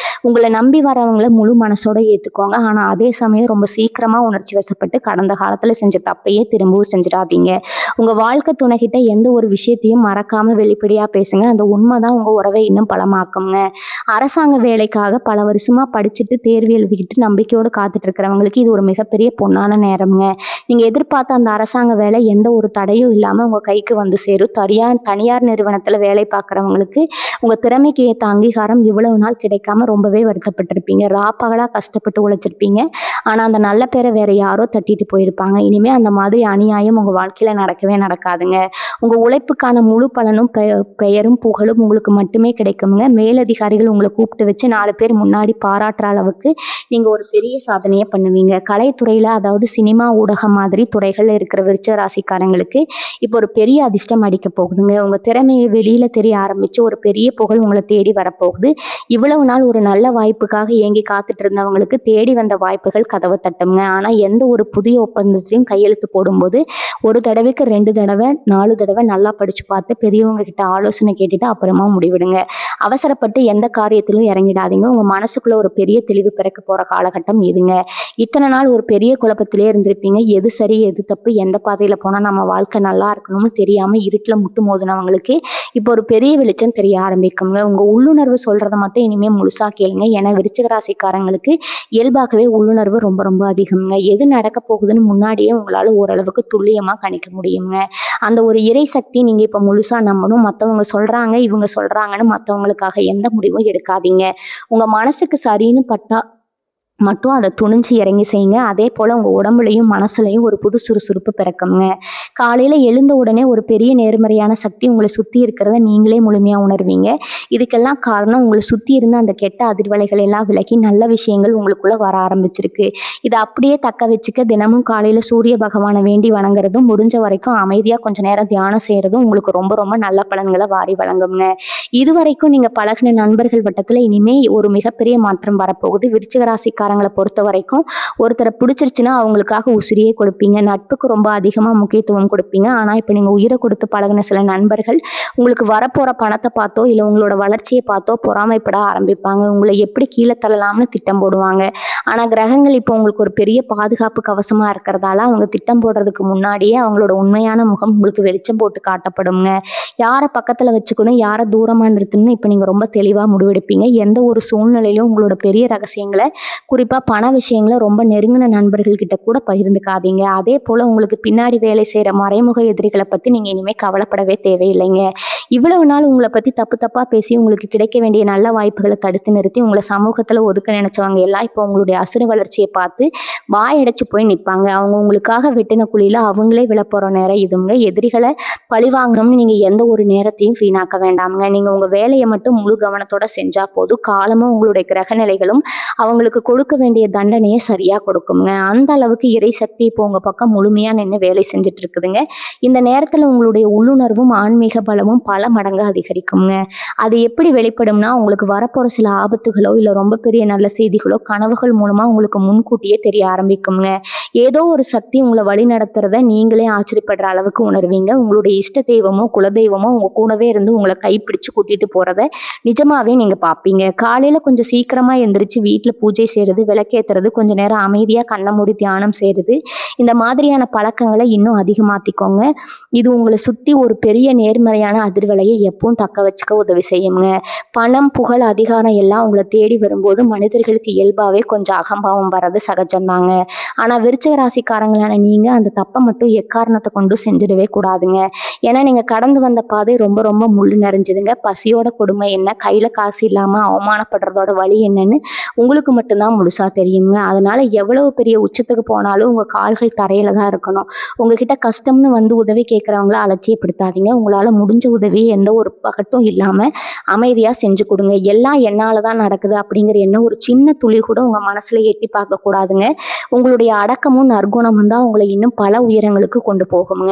உங்களை நம்பி வரவங்களை முழு மனசோட ஏற்றுக்கோங்க. ஆனால் அதே சமயம் ரொம்ப சீக்கிரமாக உணர்ச்சி வசப்பட்டு கடந்த காலத்தில் செஞ்ச தப்பையே திரும்பவும் செஞ்சிடாதீங்க. உங்கள் வாழ்க்கை துணைகிட்ட எந்த ஒரு விஷயத்தையும் மறக்காமல் வெளிப்படையாக பேசுங்க. அந்த உண்மை தான் உங்கள் உறவை இன்னும் பலமாக்குங்க. அரசாங்க வேலைக்காக பல வருஷமாக படிச்சுட்டு தேர்வு எழுதிக்கிட்டு நம்பிக்கையோடு காத்துட்டு இருக்கிறவங்களுக்கு இது ஒரு மிகப்பெரிய பொன்னான நேரம்ங்க. நீங்கள் எதிர்பார்த்த அந்த அரசாங்க வேலை எந்த ஒரு தடையும் இல்லாமல் உங்கள் கைக்கு வந்து சேரும். தனியார் நிறுவனத்தில் வேலை பார்க்குறவங்களுக்கு உங்கள் திறமைக்கு ஏற்ற அங்கீகாரம் இவ்வளவு நாள் கிடைக்காம ரொம்பவே வருத்தப்பட்டிருப்பீங்க. ராப்பகலாக கஷ்டப்பட்டு உழைச்சிருப்பீங்க. ஆனால் அந்த நல்ல பேரை வேற யாரோ தட்டிட்டு போயிருப்பாங்க. இனிமேல் அந்த மாதிரி அநியாயம் உங்கள் வாழ்க்கையில் நடக்கவே நடக்காதுங்க. உங்கள் உழைப்புக்கான முழு பலனும் பெயரும் புகழும் உங்களுக்கு மட்டுமே கிடைக்குங்க. மேலதிகாரிகள் உங்களை கூப்பிட்டு வச்சு 4 பேர் முன்னாடி பாராட்டுற அளவுக்கு நீங்கள் ஒரு பெரிய சாதனையை பண்ணுவீங்க. கலைத்துறையில், அதாவது சினிமா, ஊடகம் மாதிரி துறைகளில் இருக்கிற விருச்சிக ராசிக்காரங்களுக்கு இப்போ ஒரு பெரிய அதிர்ஷ்டம் அடிக்க போகுதுங்க. உங்கள் திறமையை வெளியில் தெரிய ஆரம்பித்து ஒரு பெரிய புகழ் உங்களை தேடி வரப்போகுது. இவ்வளவு நாள் ஒரு நல்ல வாய்ப்புக்காக ஏங்கி காத்துட்டு இருந்தவங்களுக்கு தேடி வந்த வாய்ப்புகள் கதவை தட்டுங்க. ஆனால் எந்த ஒரு புதிய ஒப்பந்தத்தையும் கையெழுத்து போடும்போது ஒரு தடவைக்கு 2 தடவை 4 தடவை நல்லா படித்து பார்த்து பெரியவங்க கிட்ட ஆலோசனை கேட்டுட்டு அப்புறமா முடிவிடுங்க. அவசரப்பட்டு எந்த காரியத்திலும் இறங்கிடாதீங்க. உங்கள் மனசுக்குள்ள ஒரு பெரிய தெளிவு பிறக்க போகிற காலகட்டம் இதுங்க. இத்தனை நாள் ஒரு பெரிய குழப்பத்திலே இருந்திருப்பீங்க. எது சரி எது தப்பு, எந்த பாதையில் போனால் நம்ம வாழ்க்கை நல்லா இருக்கணும்னு தெரியாமல் இருட்டில் முட்டு மோதினவங்களுக்கு இப்போ ஒரு பெரிய வெளிச்சம் தெரிய ஆரம்பிக்குங்க. உங்கள் உள்ளுணர்வு சொல்கிறத மட்டும் இனிமேல் முழுசாக கேளுங்க. ஏன்னா விருச்சிக ராசிக்காரங்களுக்கு இயல்பாகவே உள்ளுணர்வு ரொம்ப ரொம்ப அதிகம்ங்க. எது நடக்க போகுதுன்னு முன்னாடியே உங்களால் ஓரளவுக்கு துல்லியமாக கணிக்க முடியுங்க. அந்த ஒரு இறை சக்தி நீங்கள் இப்போ முழுசாக நம்பணும். மற்றவங்க சொல்கிறாங்க இவங்க சொல்கிறாங்கன்னு மற்றவங்களுக்காக எந்த முடிவும் எடுக்காதீங்க. உங்கள் மனசுக்கு சரின்னு பட்டா மட்டும் அதை துணிஞ்சு இறங்கி செய்யுங்க. அதே போல் உங்கள் உடம்புலையும் மனசுலையும் ஒரு புது சுறுசுறுப்பு பிறக்குங்க. காலையில் எழுந்த உடனே ஒரு பெரிய நேர்மறையான சக்தி உங்களை சுற்றி இருக்கிறத நீங்களே முழுமையாக உணர்வீங்க. இதுக்கெல்லாம் காரணம் உங்களை சுற்றி இருந்த அந்த கெட்ட அதிர்வலைகள் எல்லாம் விலகி நல்ல விஷயங்கள் உங்களுக்குள்ளே வர ஆரம்பிச்சிருக்கு. இதை அப்படியே தக்க வச்சுக்க தினமும் காலையில் சூரிய பகவானை வேண்டி வணங்குறதும் முடிஞ்ச வரைக்கும் அமைதியாக கொஞ்சம் நேரம் தியானம் செய்கிறதும் உங்களுக்கு ரொம்ப ரொம்ப நல்ல பலன்களை வாரி வழங்குங்க. இது வரைக்கும் நீங்கள் பழகின நண்பர்கள் வட்டத்தில் இனிமேல் ஒரு மிகப்பெரிய மாற்றம் வரப்போகுது. விருச்சிக ராசிக்காரங்களை பொறுத்த வரைக்கும் ஒருத்தரை பிடிச்சிருச்சுன்னா அவங்களுக்காக உசிரியே கொடுப்பீங்க. நட்புக்கு ரொம்ப அதிகமாக முக்கியத்துவம் கொடுப்பீங்க. ஆனால் இப்போ நீங்கள் உயிரை கொடுத்து பழகின சில நண்பர்கள் உங்களுக்கு வரப்போகிற பணத்தை பார்த்தோ இல்லை உங்களோட வளர்ச்சியை பார்த்தோ பொறாமைப்பட ஆரம்பிப்பாங்க. உங்களை எப்படி கீழே தள்ளலாம்னு திட்டம் போடுவாங்க. ஆனால் கிரகங்கள் இப்போ உங்களுக்கு ஒரு பெரிய பாதுகாப்பு கவசமாக இருக்கிறதால அவங்க திட்டம் போடுறதுக்கு முன்னாடியே அவங்களோட உண்மையான முகம் உங்களுக்கு வெளிச்சம் போட்டு காட்டப்படுங்க. யாரை பக்கத்தில் வச்சுக்கணும், யாரை தூரமாக நிறுத்தணும்னு இப்போ நீங்கள் ரொம்ப தெளிவாக முடிவெடுப்பீங்க. எந்த ஒரு சூழ்நிலையிலும் உங்களோட பெரிய ரகசியங்களை, குறிப்பாக பண விஷயங்களை ரொம்ப நெருங்கின நண்பர்கள்கிட்ட கூட பகிர்ந்துக்காதீங்க. அதே போல் உங்களுக்கு பின்னாடி வேலை செய்கிற மறைமுக எதிரிகளை பற்றி நீங்கள் இனிமேல் கவலைப்படவே தேவையில்லைங்க. இவ்வளவு நாள் உங்களை பற்றி தப்பாக பேசி உங்களுக்கு கிடைக்க வேண்டிய நல்ல வாய்ப்புகளை தடுத்து நிறுத்தி உங்களை சமூகத்தில் ஒதுக்க நினைச்சவங்க எல்லாம் இப்போ உங்களுடைய அசுர வளர்ச்சியை பார்த்து வாயடைச்சு போய் நிற்பாங்க. அவங்க உங்களுக்காக வெட்டின குழியில் அவங்களே விழப்போகிற நேரம் இதுங்க. எதிரிகளை பழி வாங்கணும்னு நீங்கள் எந்த ஒரு நேரத்தையும் வீணாக்க வேண்டாமுங்க. நீங்கள் உங்கள் வேலையை மட்டும் முழு கவனத்தோடு செஞ்சால் போதும். காலமும் உங்களுடைய கிரக நிலைகளும் அவங்களுக்கு கொடுக்க வேண்டிய தண்டனையை சரியாக கொடுக்குங்க. அந்த அளவுக்கு இறை சக்தி இப்போ உங்கள் பக்கம் முழுமையாக நின்று வேலை செஞ்சுட்டு இருக்குதுங்க. இந்த நேரத்தில் உங்களுடைய உள்ளுணர்வும் ஆன்மீக பலமும் பல மடங்கு அதிகரிக்குங்க. அது எப்படி வெளிப்படும்னா, உங்களுக்கு வரப்போகிற சில ஆபத்துகளோ இல்லை ரொம்ப பெரிய நல்ல செய்திகளோ கனவுகள் மூலமாக உங்களுக்கு முன்கூட்டியே தெரிய ஆரம்பிக்குங்க. ஏதோ ஒரு சக்தி உங்களை வழி நடத்துறத நீங்களே ஆச்சரியப்படுற அளவுக்கு உணர்வீங்க. உங்களுடைய இஷ்ட தெய்வமோ குலதெய்வமோ உங்கள் கூடவே இருந்து உங்களை கைப்பிடிச்சு கூட்டிகிட்டு போகிறத நிஜமாவே நீங்கள் பார்ப்பீங்க. காலையில் கொஞ்சம் சீக்கிரமாக எந்திரிச்சு வீட்டில் பூஜை செய்கிறது, விளக்கேற்றுறது, கொஞ்சம் நேரம் அமைதியாக கண்ணை மூடி தியானம் செய்கிறது, இந்த மாதிரியான பழக்கங்களை இன்னும் அதிகமாற்றிக்கோங்க. இது உங்களை சுற்றி ஒரு பெரிய நேர்மறையான அதிர்வலையை எப்பவும் தக்க வச்சுக்க உதவி செய்யுங்க. பணம், புகழ், அதிகாரம் எல்லாம் உங்களை தேடி வரும்போது மனிதர்களுக்கு இயல்பாகவே கொஞ்சம் அகம்பாவம் வர்றது சகஜம்தாங்க. ஆனால் விருச்சிக ராசிக்காரங்களான நீங்கள் அந்த தப்பை மட்டும் எக்காரணத்தை கொண்டு செஞ்சிடவே கூடாதுங்க. ஏன்னா நீங்கள் கடந்து வந்த பாதை ரொம்ப ரொம்ப முள் நிறைஞ்சதுங்க. பசியோட கொடுமை என்ன, கையில் காசு இல்லாமல் அவமானப்படுறதோட வழி என்னன்னு உங்களுக்கு மட்டும்தான் முழுசாக தெரியுங்க. அதனால் எவ்வளவு பெரிய உச்சத்துக்கு போனாலும் உங்கள் கால்கள் தரையில் தான் இருக்கணும். உங்ககிட்ட கஷ்டம்னு வந்து உதவி கேட்குறவங்கள அலட்சியப்படுத்தாதீங்க. உங்களால் முடிஞ்ச உதவி எந்த ஒரு பகட்டும் இல்லாமல் அமைதியாக செஞ்சு கொடுங்க. எல்லாம் என்னால் தான் நடக்குது அப்படிங்கிற எண்ணம் ஒரு சின்ன துளி கூட உங்கள் மனசில் எட்டி பார்க்கக்கூடாதுங்க. உங்களுடைய அடக்கமும் நற்குணமும் நற்குணமும் தான் உங்களை இன்னும் பல உயரங்களுக்கு கொண்டு போகுங்க.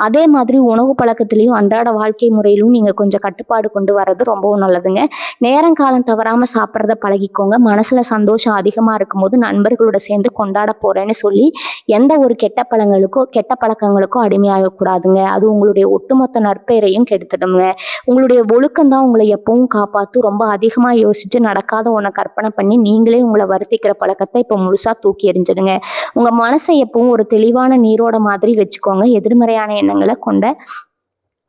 அதே மாதிரி உணவு பழக்கத்திலையும் அன்றாட வாழ்க்கை முறையிலும் நீங்க கொஞ்சம் கட்டுப்பாடு கொண்டு வர்றது ரொம்பவும் நல்லதுங்க. நேரம் காலம் தவறாம சாப்பிட்றத பழகிக்கோங்க. மனசுல சந்தோஷம் அதிகமா இருக்கும்போது நண்பர்களோட சேர்ந்து கொண்டாட போறேன்னு சொல்லி எந்த ஒரு கெட்ட பழக்கங்களுக்கோ அடிமையாகக்கூடாதுங்க. அது உங்களுடைய ஒட்டுமொத்த நற்பெயரையும் கெடுத்துடுங்க. உங்களுடைய ஒழுக்கம் தான் உங்களை எப்பவும் காப்பாத்து. ரொம்ப அதிகமா யோசிச்சு நடக்காத ஒன்ன கற்பனை பண்ணி நீங்களே உங்களை வருத்திக்கிற பழக்கத்தை இப்போ முழுசா தூக்கி எறிஞ்சிடுங்க. உங்க மனசை எப்பவும் ஒரு தெளிவான நீரோட மாதிரி வச்சுக்கோங்க. எதிர்மறையான எண்ணங்களை கொண்ட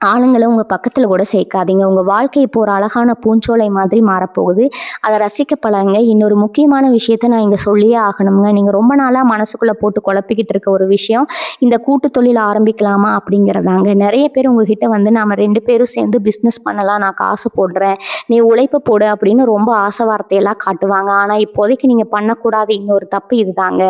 ஆளுங்களை உங்க பக்கத்துல கூட சேர்க்காதீங்க. உங்க வாழ்க்கை இப்போ ஒரு அழகான பூஞ்சோலை மாதிரி மாறப்போகுது. அதை ரசிக்க பழகுங்க. இன்னொரு முக்கியமான விஷயத்த நான் இங்க சொல்லியே ஆகணுங்க. நீங்க ரொம்ப நாளா மனசுக்குள்ள போட்டு குழப்பிக்கிட்டு இருக்க ஒரு விஷயம் இந்த கூட்டு தொழில் ஆரம்பிக்கலாமா அப்படிங்கிறதாங்க. நிறைய பேர் உங்ககிட்ட வந்து நாம 2 பேரும் சேர்ந்து பிஸ்னஸ் பண்ணலாம், நான் காசு போடுறேன், நீ உழைப்பு போடு அப்படின்னு ரொம்ப ஆசை வார்த்தையெல்லாம் காட்டுவாங்க. ஆனா இப்போதைக்கு நீங்க பண்ணக்கூடாது இன்னொரு தப்பு இதுதாங்க.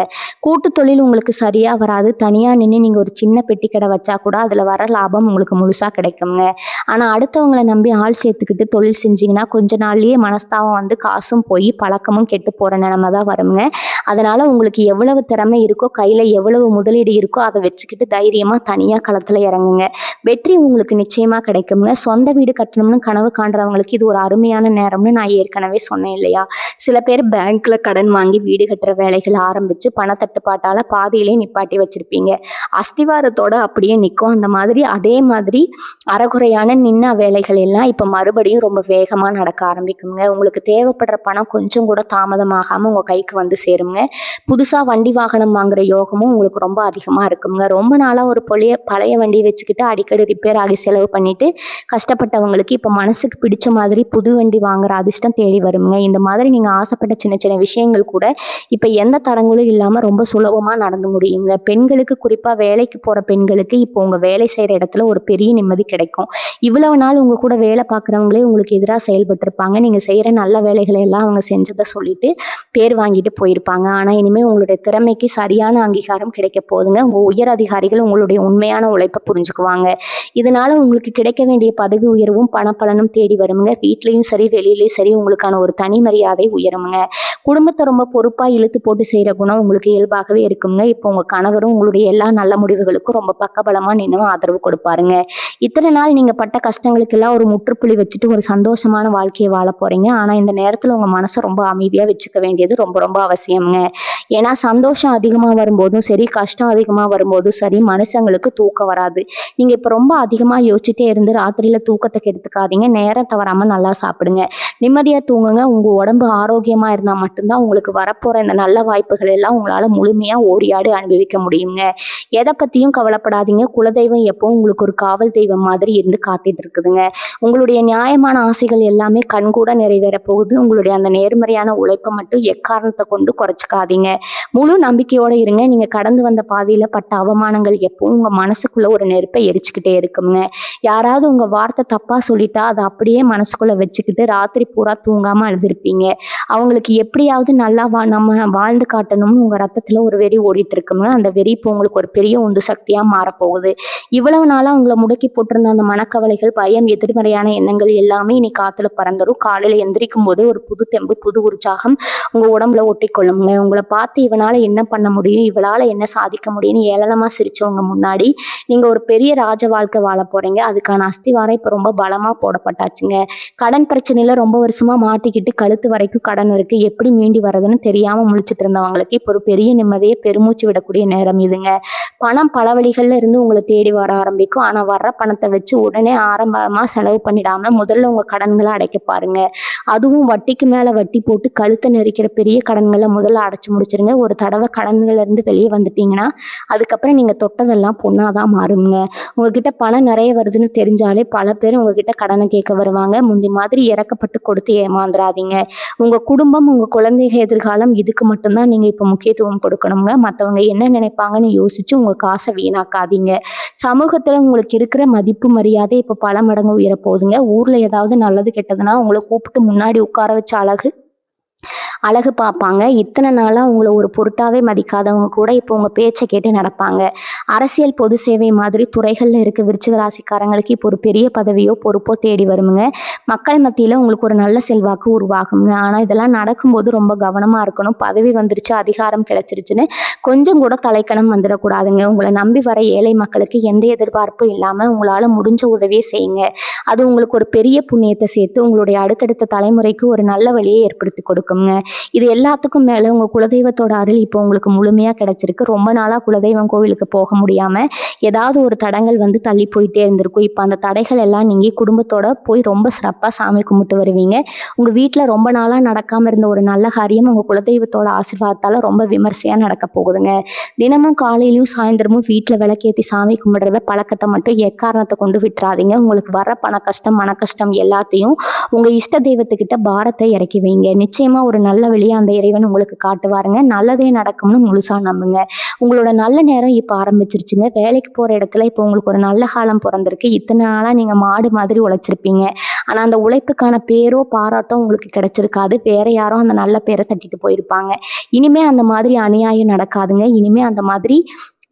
கூட்டு தொழில் உங்களுக்கு சரியா வராது. தனியா நின்று நீங்க ஒரு சின்ன பெட்டி கடை வச்சா கூட அதுல வர லாபம் உங்களுக்கு முழுசா கிடைக்குங்க. ஆனா அடுத்தவங்களை நம்பி ஆள் சேர்த்துக்கிட்டு தொழில் செஞ்சீங்கன்னா கொஞ்ச நாள்லயே மனஸ்தாபம் வந்து காசும் போய் பழக்கமும் கெட்டு போற நிலைமை தான் வருங்க. அதனால உங்களுக்கு எவ்வளவு திறமை இருக்கோ, கையில எவ்வளவு முதலீடு இருக்கோ அதை வச்சுக்கிட்டு தைரியமா தனியா களத்துல இறங்குங்க. வெற்றி உங்களுக்கு நிச்சயமா கிடைக்குங்க. சொந்த வீடு கட்டணும்னு கனவு காண்றவங்களுக்கு இது ஒரு அருமையான நேரம்னு நான் ஏற்கனவே சொன்னேன் இல்லையா? சில பேர் பேங்க்ல கடன் வாங்கி வீடு கட்டுற வேலைகள் ஆரம்பிச்சு பணத்தட்டுப்பாட்டால பாதியிலே நிப்பாட்டி வச்சிருப்பீங்க. அஸ்திவாரத்தோட அப்படியே நிற்கும். அதே மாதிரி அறகுறையான நின்ன வேலைகள் எல்லாம் இப்போ மறுபடியும் ரொம்ப வேகமாக நடக்க ஆரம்பிக்குங்க. உங்களுக்கு தேவைப்படுற பணம் கொஞ்சம் கூட தாமதமாகாமல் உங்கள் கைக்கு வந்து சேருங்க. புதுசாக வண்டி வாகனம் வாங்குற யோகமும் உங்களுக்கு ரொம்ப அதிகமாக இருக்குங்க. ரொம்ப நாளாக ஒரு பழைய வண்டி வச்சுக்கிட்டு அடிக்கடி ரிப்பேர் ஆகி செலவு பண்ணிட்டு கஷ்டப்பட்டவங்களுக்கு இப்போ மனசுக்கு பிடிச்ச மாதிரி புது வண்டி வாங்குற அதிர்ஷ்டம் தேடி வருங்க. இந்த மாதிரி நீங்கள் ஆசைப்பட்ட சின்ன சின்ன விஷயங்கள் கூட இப்போ எந்த தடங்களும் இல்லாமல் ரொம்ப சுலபமாக நடந்து முடியுங்க. பெண்களுக்கு, குறிப்பாக வேலைக்கு போகிற பெண்களுக்கு இப்போ உங்கள் வேலை செய்கிற இடத்துல ஒரு பெரிய நிம்மதி கிடைக்கும். இவ்வளவு நாள் உங்க கூட வேலை பார்க்குறவங்களே உங்களுக்கு எதிராக செயல்பட்டிருப்பாங்க. நீங்க செய்யற நல்ல வேலைகளை எல்லாம் அவங்க செஞ்சதை சொல்லிட்டு பேர் வாங்கிட்டு போயிருப்பாங்க. ஆனா இனிமே உங்களுடைய திறமைக்கு சரியான அங்கீகாரம் கிடைக்க போகுதுங்க. உங்க உயர் அதிகாரிகள் உங்களுடைய உண்மையான உழைப்பை புரிஞ்சுக்குவாங்க. இதனால உங்களுக்கு கிடைக்க வேண்டிய பதவி உயர்வும் பணப்பலனும் தேடி வருங்க. வீட்லயும் சரி வெளியிலயும் சரி உங்களுக்கான ஒரு தனி மரியாதை உயருங்க. குடும்பத்தை ரொம்ப பொறுப்பா இழுத்து போட்டு செய்யற குணம் உங்களுக்கு இயல்பாகவே இருக்குங்க. இப்போ உங்க கணவரும் உங்களுடைய எல்லா நல்ல முடிவுகளுக்கும் ரொம்ப பக்கபலமா நின்று ஆதரவு கொடுப்பாருங்க. இத்தனை நாள் நீங்க பட்ட கஷ்டங்களுக்கெல்லாம் ஒரு முற்றுப்புள்ளி வச்சுட்டு ஒரு சந்தோஷமான வாழ்க்கையை வாழ போறீங்க. ஆனா இந்த நேரத்துல உங்க மனசை ரொம்ப அமைதியா வச்சுக்க வேண்டியது ரொம்ப ரொம்ப அவசியம்ங்க. ஏன்னா சந்தோஷம் அதிகமா வரும்போதும் சரி, கஷ்டம் அதிகமா வரும்போதும் சரி, மனுஷங்களுக்கு தூக்கம் வராது. நீங்க இப்ப ரொம்ப அதிகமா யோசிச்சுட்டே இருந்து ராத்திரியில தூக்கத்தை கெடுத்துக்காதீங்க. நேரம் தவறாம நல்லா சாப்பிடுங்க, நிம்மதியா தூங்குங்க. உங்க உடம்பு ஆரோக்கியமா இருந்தா மட்டும்தான் உங்களுக்கு வரப்போற இந்த நல்ல வாய்ப்புகள் எல்லாம் உங்களால முழுமையா ஓடியாடி அனுபவிக்க முடியுங்க. எதை பத்தியும் கவலைப்படாதீங்க. குலதெய்வம் எப்பவும் உங்களுக்கு ஒரு காவல் தெய்வம் மாதிரி இருந்து காத்துட்டு இருக்குதுங்க. உங்களுடைய நியாயமான ஆசைகள் எல்லாமே கண்கூட நிறைவேற போகுது. உங்களுடைய அந்த நேர்மறையான உழைப்பை மட்டும் எக்காரணத்தை கொண்டு குறைச்சிக்காதீங்க. முழு நம்பிக்கையோட இருங்க. நீங்க கடந்து வந்த பாதையில பட்ட அவமானங்கள் எப்பவும் உங்க மனசுக்குள்ள ஒரு நெருப்பை எரிச்சுக்கிட்டே இருக்குங்க. யாராவது உங்க வார்த்தை தப்பா சொல்லிட்டா அதை அப்படியே மனசுக்குள்ள வச்சுக்கிட்டு ராத்திரி பூரா தூங்காம அழுதுருப்பீங்க. அவங்களுக்கு எப்படியாவது நல்லா நம்ம வாழ்ந்து காட்டணும்னு உங்க ரத்தத்துல ஒரு வெறி ஓடிட்டு இருக்குங்க. அந்த வெறி இப்போ உங்களுக்கு ஒரு பெரிய உந்து சக்தியா மாறப்போகுது. இவ்வளவு நாளா உங்களை முடக்கி போட்டிருந்த அந்த மனக்கவலைகள், பயம், எதிர்மறையான எண்ணங்கள் எல்லாமே இனி காத்துல பறந்துரும். காலையில எந்திரிக்கும் போது ஒரு புது தெம்பு, புது உற்சாகம் உங்க உடம்புல ஒட்டிக்கொள்ளுங்க. உங்களை பார்த்து இவனால என்ன பண்ண முடியும், இவளால என்ன சாதிக்க முடியும்னு ஏளனமா சிரிச்சவங்க முன்னாடி நீங்க ஒரு பெரிய ராஜ வாழ்க்கை வாழ போறீங்க. அதுக்கான அஸ்திவாரம் இப்ப ரொம்ப பலமா போடப்பட்டாச்சுங்க. கடன் பிரச்சனையில ரொம்ப வருஷமா மாட்டிக்கிட்டு கழுத்து வரைக்கும் கடன் இருக்கு, எப்படி மீண்டு வர்றதுன்னு தெரியாம முழிச்சிட்டு இருந்தவங்களுக்கு இப்போ ஒரு பெரிய நிம்மதியை பெருமூச்சு விடக்கூடிய நேரம் இதுங்க. பணம் பல வழிகள்ல இருந்து உங்களை தேடி வர ஆரம்பிக்கும். ஆனா வர்ற பணத்தை வச்சு உடனே ஆரம்பமா செலவு பண்ணிடாம முதல்ல உங்க கடன்களை அடைக்க பாருங்க. அதுவும் வட்டிக்கு மேல வட்டி போட்டு கழுத்தை நெரிக்கிற பெரிய கடன்களை முதல்ல அடைச்சு முடிச்சிருங்க. ஒரு தடவை கடன்கள்ல இருந்து வெளியே வந்துட்டீங்கன்னா அதுக்கப்புறம் நீங்க தொட்டதெல்லாம் பொண்ணாதான் மாறுங்க. உங்ககிட்ட பணம் நிறைய வருதுன்னு தெரிஞ்சாலே பல பேர் உங்ககிட்ட கடனை கேட்க வருவாங்க. முந்தி மாதிரி இறக்கப்பட்டு கொடுத்து ஏமாந்துடாதீங்க. உங்க குடும்பம், உங்க குழந்தைங்க எதிர்காலம், இதுக்கு மட்டும்தான் நீங்க இப்ப முக்கியத்துவம் கொடுக்கணுங்க. மற்றவங்க என்ன நினைப்பாங்கன்னு யோசிச்சு உங்க காசை வீணாக்காதீங்க. சமூகத்துல உங்களுக்கு இருக்கிற மதிப்பு, மரியாதை இப்ப பல மடங்கு உயர போகுதுங்க. ஊர்ல ஏதாவது நல்லது கெட்டதுன்னா உங்களை கூப்பிட்டு முன்னாடி உட்கார வச்ச அழகு அழகு பார்ப்பாங்க. இத்தனை நாளா உங்கள ஒரு பொருட்டாவே மதிக்காதவங்க கூட இப்போ உங்க பேச்ச கேட்டு நடப்பாங்க. அரசியல், பொது சேவை மாதிரி துறைகள்ல இருக்க விருச்சிக ராசிக்காரங்களுக்கு இப்போ ஒரு பெரிய பதவியோ, பொறுப்போ தேடி வருமுங்க. மக்கள் மத்தியில உங்களுக்கு ஒரு நல்ல செல்வாக்கு உருவாகுங்க. ஆனா இதெல்லாம் நடக்கும்போது ரொம்ப கவனமா இருக்கணும். பதவி வந்துருச்சு, அதிகாரம் கிடைச்சிருச்சுன்னு கொஞ்சம் கூட தலைக்கனம் வந்துடக்கூடாதுங்க. உங்கள நம்பி வர ஏழை மக்களுக்கு எந்த எதிர்பார்ப்பும் இல்லாம உங்களால முடிஞ்ச உதவியை செய்யுங்க. அது உங்களுக்கு ஒரு பெரிய புண்ணியத்த சேர்த்து உங்களுடைய அடுத்தடுத்த தலைமுறைக்கு ஒரு நல்ல வழியை ஏற்படுத்தி கொடுக்குங்க. இது எல்லாத்துக்கும் மேல உங்க குலதெய்வத்தோட அருள் இப்போ உங்களுக்கு முழுமையா கிடைச்சிருக்கு. ரொம்ப நாளா குலதெய்வம் கோவிலுக்கு போக முடியாம ஏதாவது ஒரு தடங்கள் வந்து தள்ளி போயிட்டே இருந்திருக்கும். இப்போ அந்த தடைகள் எல்லாம் நீங்கி குடும்பத்தோட போய் ரொம்ப சிறப்பா சாமி கும்பிட்டு வருவீங்க. உங்க வீட்ல ரொம்ப நாளா நடக்காம இருந்த ஒரு நல்ல காரியம் உங்க குலதெய்வத்தோட ஆசீர்வாதத்தால ரொம்ப விமர்சையா நடக்க போகுதுங்க. தினமும் காலையிலயும் சாயந்தரமும் வீட்ல விளக்கேத்தி சாமி கும்பிடுறத பழக்கத்தை மட்டும் எக்காரணத்தை கொண்டு விட்டுறாதீங்க. உங்களுக்கு வர பண கஷ்டம், மன கஷ்டம் எல்லாத்தையும் உங்க இஷ்ட தெய்வத்துக்கிட்ட பாரத்தை இறக்கி வைங்க. நிச்சயமா ஒரு நல்ல வழியை அந்த இறைவன் உங்களுக்கு காட்டுவாருங்க. நல்லதே நடக்கும்னு முழுசா நம்புங்க. உங்களோட நல்ல நேரம் இப்போ ஆரம்பிச்சிருச்சுங்க. வேலைக்கு போற இடத்துல இப்போ உங்களுக்கு ஒரு நல்ல காலம் பிறந்திருக்கு. இத்தனை நாளா நீங்க மாடு மாதிரி உழைச்சிருப்பீங்க. ஆனா அந்த உழைப்புக்கான பேரோ பாராட்டோ உங்களுக்கு கிடைச்சிருக்காது. வேற யாரோ அந்த நல்ல பேரை தட்டிட்டு போயிருப்பாங்க. இனிமே அந்த மாதிரி அநியாயம் நடக்காதுங்க. இனிமே அந்த மாதிரி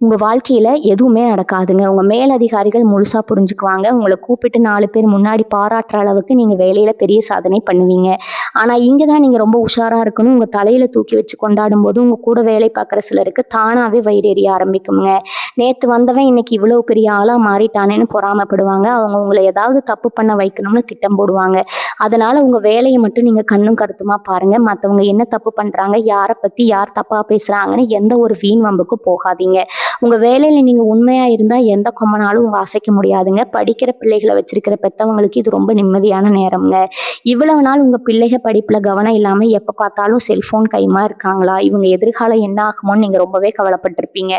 உங்க வாழ்க்கையில எதுவுமே நடக்காதுங்க. உங்க மேலதிகாரிகள் முழுசா புரிஞ்சுக்குவாங்க. உங்களை கூப்பிட்டு 4 பேர் முன்னாடி பாராட்டுற அளவுக்கு நீங்க வேலையில பெரிய சாதனை பண்ணுவீங்க. ஆனா இங்க தான் நீங்க ரொம்ப உஷாரா இருக்கணும். உங்க தலையில தூக்கி வச்சு கொண்டாடும் போது உங்க கூட வேலை பார்க்குற சிலருக்கு தானாவே வயிறு எரிய ஆரம்பிக்குங்க. நேத்து வந்தவன் இன்னைக்கு இவ்வளவு பெரிய ஆளா மாறிட்டானேன்னு பொறாமைப்படுவாங்க. அவங்க உங்களை ஏதாவது தப்பு பண்ண வைக்கணும்னு திட்டம் போடுவாங்க. அதனால உங்க வேலையை மட்டும் நீங்க கண்ணும் கருத்துமா பாருங்க. மற்றவங்க என்ன தப்பு பண்றாங்க, யாரை பத்தி யார் தப்பா பேசுறாங்கன்னு எந்த ஒரு வீண் வம்புக்கும் போகாதீங்க. உங்க வேலையில நீங்க உண்மையா இருந்தா எந்த கொம்பனாலும் உங்க அசைக்க முடியாதுங்க. படிக்கிற பிள்ளைகளை வச்சிருக்கிற பெத்தவங்களுக்கு இது ரொம்ப நிம்மதியான நேரம்ங்க. இவ்வளவு நாள் உங்க பிள்ளைக படிப்புல கவனம் இல்லாம எப்ப பார்த்தாலும் செல்போன் கைமா இருக்காங்களா, இவங்க எதிர்காலம் என்ன ஆகுமோன்னு நீங்க ரொம்பவே கவலைப்பட்டிருப்பீங்க.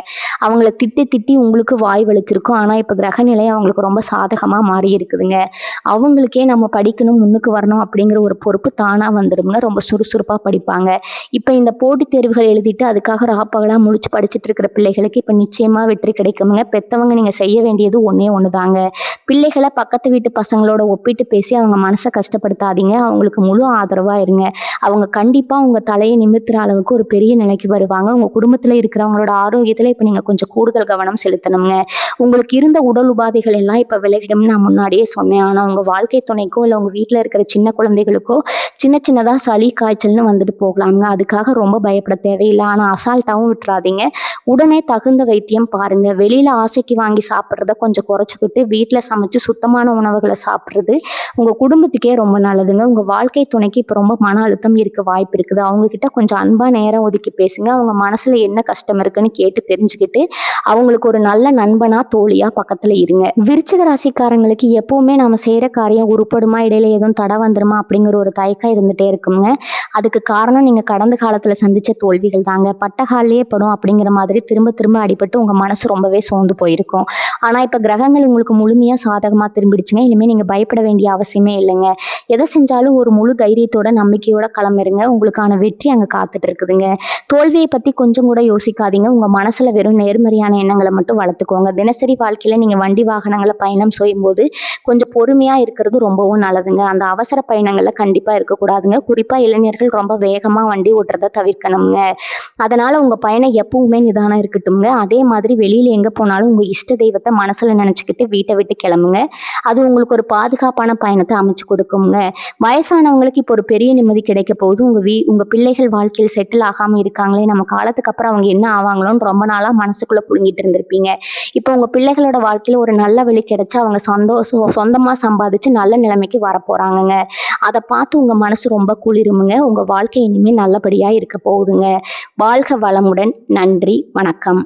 அவங்கள திட்டி திட்டி உங்களுக்கு வாய் வலிச்சிருக்கும். ஆனா இப்ப கிரகநிலை அவங்களுக்கு ரொம்ப சாதகமா மாறி இருக்குதுங்க. அவங்களுக்கே நம்ம படிக்கணும், முன்னுக்கு வரணும் அப்படிங்கிற ஒரு பொறுப்பு தானா வந்துடுங்க. ரொம்ப சுறுசுறுப்பா படிப்பாங்க. இப்ப இந்த போட்டித் தேர்வுகள் எழுதிட்டு அதுக்காக ராப்பகலா முழிச்சு படிச்சுட்டு இருக்கிற பிள்ளைகளுக்கு இப்ப நிச்சயமா வெற்றி கிடைக்குங்க. பெத்தவங்க நீங்க செய்ய வேண்டியது ஒண்ணே ஒண்ணுதாங்க. பிள்ளைகளை பக்கத்து வீட்டு பசங்களோட ஒப்பிட்டு பேசி அவங்க மனசை கஷ்டப்படுத்தாதீங்க. அவங்களுக்கு முழு ஆதரவா இருங்க. அவங்க கண்டிப்பா உங்க தலையை நிமிர்த்துற அளவுக்கு ஒரு பெரிய நிலைக்கு வருவாங்க. உங்க குடும்பத்துல இருக்கிறவங்களோட ஆரோக்கியத்துல இப்ப நீங்க கொஞ்சம் கூடுதல் கவனம் செலுத்தணுங்க. உங்களுக்கு இருந்த உடல் உபாதைகள் எல்லாம் இப்ப விலகிடும்னு நான் முன்னாடியே சொன்னேன். ஆனா உங்க வாழ்க்கை துணைக்கோ இல்ல உங்க வீட்டுல இருக்கிற சின்ன குழந்தைகளுக்கோ சின்ன சின்னதா சளி காய்ச்சல்னு வந்துட்டு போகலாங்க. அதுக்காக ரொம்ப பயப்பட தேவையில்லை. ஆனா அசால்ட்டாவும் விட்டுறாதீங்க. உடனே தகுந்த வைத்தியம் பாருங்க. வெளியில ஆசைக்கு வாங்கி சாப்பிட்றத கொஞ்சம் குறைச்சிக்கிட்டு வீட்டில் சமைச்சு சுத்தமான உணவுகளை சாப்பிட்றது உங்க குடும்பத்துக்கே ரொம்ப நல்லதுங்க. உங்க வாழ்க்கை துணைக்கு இப்போ ரொம்ப மன அழுத்தம் இருக்க வாய்ப்பு இருக்குது. அவங்க கிட்ட கொஞ்சம் அன்பா நேரம் ஒதுக்கி பேசுங்க. அவங்க மனசுல என்ன கஷ்டம் இருக்குன்னு கேட்டு தெரிஞ்சுக்கிட்டு அவங்களுக்கு ஒரு நல்ல நண்பனா தோழியா பக்கத்துல இருங்க. விருச்சிக ராசிக்காரங்களுக்கு எப்பவுமே நாம செய்யற காரியம் உருப்படுமா, இடையில எதுவும் தடை வந்துருமா அப்படிங்கிற ஒரு தயக்கம் இருந்துட்டே இருக்குங்க. அதுக்கு காரணம் நீங்க கடந்த காலத்துல சந்திச்ச தோல்விகள் தாங்க. பட்டகாலிலே படும் அப்படிங்கிற மாதிரி திரும்ப திரும்ப அடிபட்டு உங்க மனசு ரொம்பவே சோர்ந்து போயிருக்கும். ஆனா இப்ப கிரகங்கள் உங்களுக்கு முழுமையா சாதகமா திரும்பிடுச்சுங்க. இனிமே நீங்க பயப்பட வேண்டிய அவசியமே இல்லைங்க. எதை செஞ்சாலும் ஒரு முழு தைரியத்தோட நம்பிக்கையோட கிளம்பிருங்க. உங்களுக்கான வெற்றி அங்க காத்துட்டு இருக்குதுங்க. தோல்வியை பத்தி கொஞ்சம் கூட யோசிக்காதீங்க. உங்க மனசுல வெறும் நேர்மறையான எண்ணங்களை மட்டும் வளர்த்துக்கோங்க. தினசரி வாழ்க்கையில நீங்க வண்டி வாகனங்களை பயணம் செய்யும் போது கொஞ்சம் பொறுமையா இருக்கிறது ரொம்பவும் நல்லதுங்க. அந்த அவசர பயணங்கள்ல கண்டிப்பா இருக்கக்கூடாதுங்க. குறிப்பா இளைஞர்கள் ரொம்ப வேகமா வண்டி ஓட்டுறதை தவிர்க்கணுங்க. அதனால உங்க பயணம் எப்பவுமே நிதானம் இருக்கட்டும்ங்க. அதே மாதிரி வெளியில எங்க போனாலும் உங்க இஷ்ட தெய்வத்தை மனசுல நினைச்சுக்கிட்டு வீட்டை விட்டு கிளம்புங்க. அது உங்களுக்கு ஒரு பாதுகாப்பான பயணத்தை அமைச்சு கொடுக்குங்க. வயசானவங்களுக்கு இப்போ ஒரு பெரிய நிம்மதி கிடைக்க போகுது. உங்க பிள்ளைகள் வாழ்க்கையில் செட்டில் ஆகாம இருக்காங்களே, நம்ம காலத்துக்கு அப்புறம் அவங்க என்ன ஆவாங்களோன்னு ரொம்ப நாளா மனசுக்குள்ள புழுங்கிட்டு இருந்திருப்பீங்க. இப்போ உங்க பிள்ளைகளோட வாழ்க்கையில ஒரு நல்ல வழி கிடைச்சு அவங்க சொந்தமா சம்பாதிச்சு நல்ல நிலைமைக்கு வரப்போறாங்கங்க. அதை பார்த்து உங்க மனசு ரொம்ப குளிருமுங்க. உங்க வாழ்க்கை இனிமே நல்லபடியா இருக்க போகுதுங்க. வாழ்க வளமுடன். நன்றி, வணக்கம்.